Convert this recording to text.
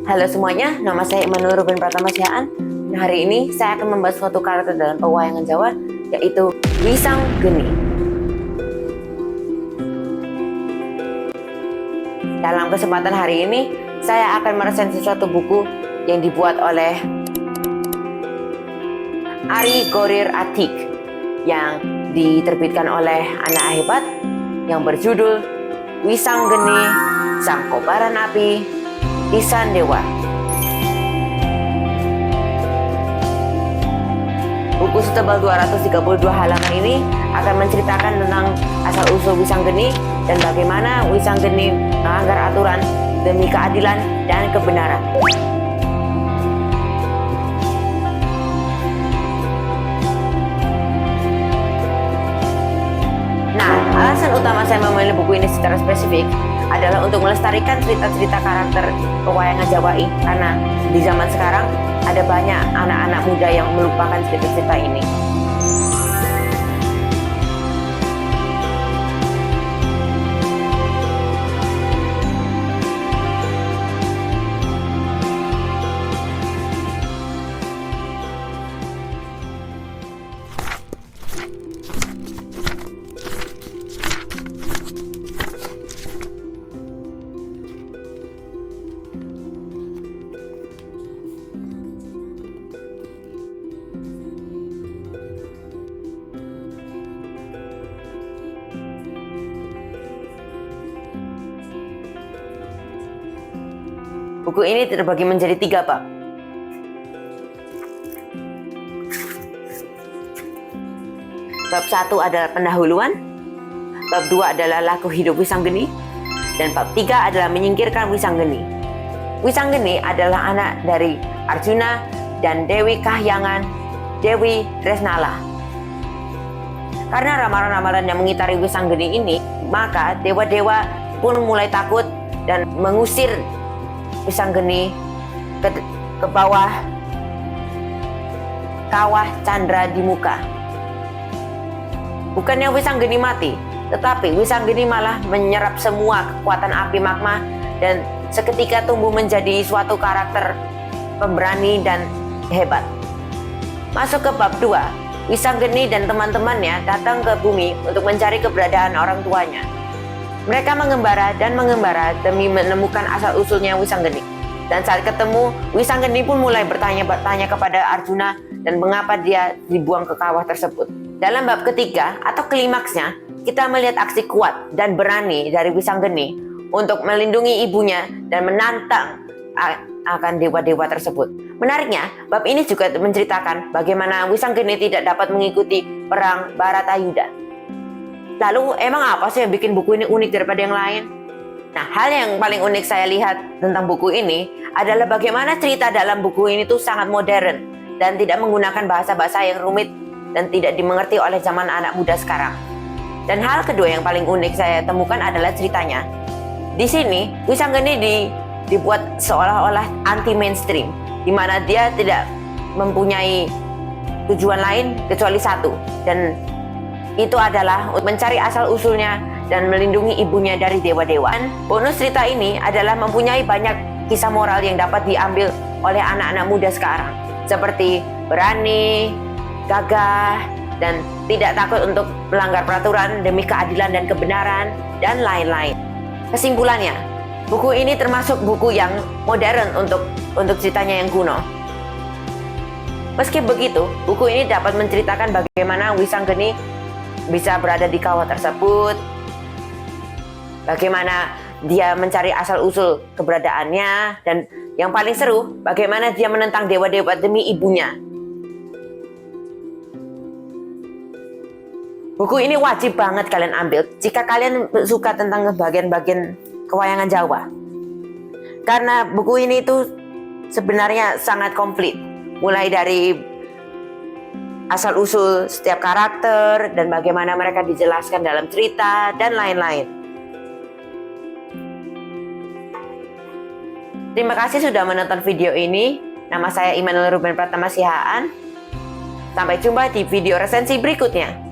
Halo semuanya, nama saya Immanuel Ruben Pratama Sihaan. Hari ini saya akan membahas suatu karakter dalam pewayangan Jawa, yaitu Wisanggeni. Dalam kesempatan hari ini, saya akan meresensi suatu buku yang dibuat oleh Ari Gorir Atik yang diterbitkan oleh Anak Hebat yang berjudul Wisanggeni Sang Kobaran Api Isan Dewa. Buku setebal 232 halaman ini akan menceritakan tentang asal-usul Wisanggeni dan bagaimana Wisanggeni melanggar aturan demi keadilan dan kebenaran. Nah, alasan utama saya memilih buku ini secara spesifik adalah untuk melestarikan cerita-cerita karakter pewayangan Jawa ini, karena di zaman sekarang ada banyak anak-anak muda yang melupakan cerita-cerita ini. Buku ini terbagi menjadi 3 bab. Bab 1 adalah pendahuluan, bab 2 adalah laku hidup Wisanggeni, dan bab 3 adalah menyingkirkan Wisanggeni. Wisanggeni adalah anak dari Arjuna dan Dewi Kahyangan, Dewi Tresnala. Karena ramalan-ramalan yang mengitari Wisanggeni ini, maka dewa-dewa pun mulai takut dan mengusir Wisanggeni ke bawah kawah Candra di muka. Bukannya Wisanggeni mati, tetapi Wisanggeni malah menyerap semua kekuatan api magma dan seketika tumbuh menjadi suatu karakter pemberani dan hebat. Masuk ke bab 2, Wisanggeni dan teman-temannya datang ke bumi untuk mencari keberadaan orang tuanya. Mereka mengembara demi menemukan asal-usulnya Wisanggeni. Dan saat ketemu, Wisanggeni pun mulai bertanya-tanya kepada Arjuna dan mengapa dia dibuang ke kawah tersebut. Dalam bab ketiga atau klimaksnya, kita melihat aksi kuat dan berani dari Wisanggeni untuk melindungi ibunya dan menantang akan dewa-dewa tersebut. Menariknya, bab ini juga menceritakan bagaimana Wisanggeni tidak dapat mengikuti perang Baratayuda. Lalu emang apa sih yang bikin buku ini unik daripada yang lain? Nah, hal yang paling unik saya lihat tentang buku ini adalah bagaimana cerita dalam buku ini tuh sangat modern dan tidak menggunakan bahasa-bahasa yang rumit dan tidak dimengerti oleh zaman anak muda sekarang. Dan hal kedua yang paling unik saya temukan adalah ceritanya. Di sini, Wisanggeni dibuat seolah-olah anti mainstream, di mana dia tidak mempunyai tujuan lain kecuali satu, dan itu adalah mencari asal-usulnya dan melindungi ibunya dari dewa-dewa. Bonus cerita ini adalah mempunyai banyak kisah moral yang dapat diambil oleh anak-anak muda sekarang, seperti berani, gagah, dan tidak takut untuk melanggar peraturan demi keadilan dan kebenaran, dan lain-lain. Kesimpulannya, buku ini termasuk buku yang modern untuk ceritanya yang kuno. Meski begitu, buku ini dapat menceritakan bagaimana Wisanggeni bisa berada di kawah tersebut, bagaimana dia mencari asal-usul keberadaannya, dan yang paling seru, bagaimana dia menentang dewa-dewa demi ibunya. Buku ini wajib banget kalian ambil jika kalian suka tentang bagian-bagian kewayangan Jawa. Karena buku ini tuh sebenarnya sangat komplit, mulai dari asal-usul setiap karakter dan bagaimana mereka dijelaskan dalam cerita dan lain-lain. Terima kasih sudah menonton video ini. Nama saya Immanuel Ruben Pratama Sihaan. Sampai jumpa di video resensi berikutnya.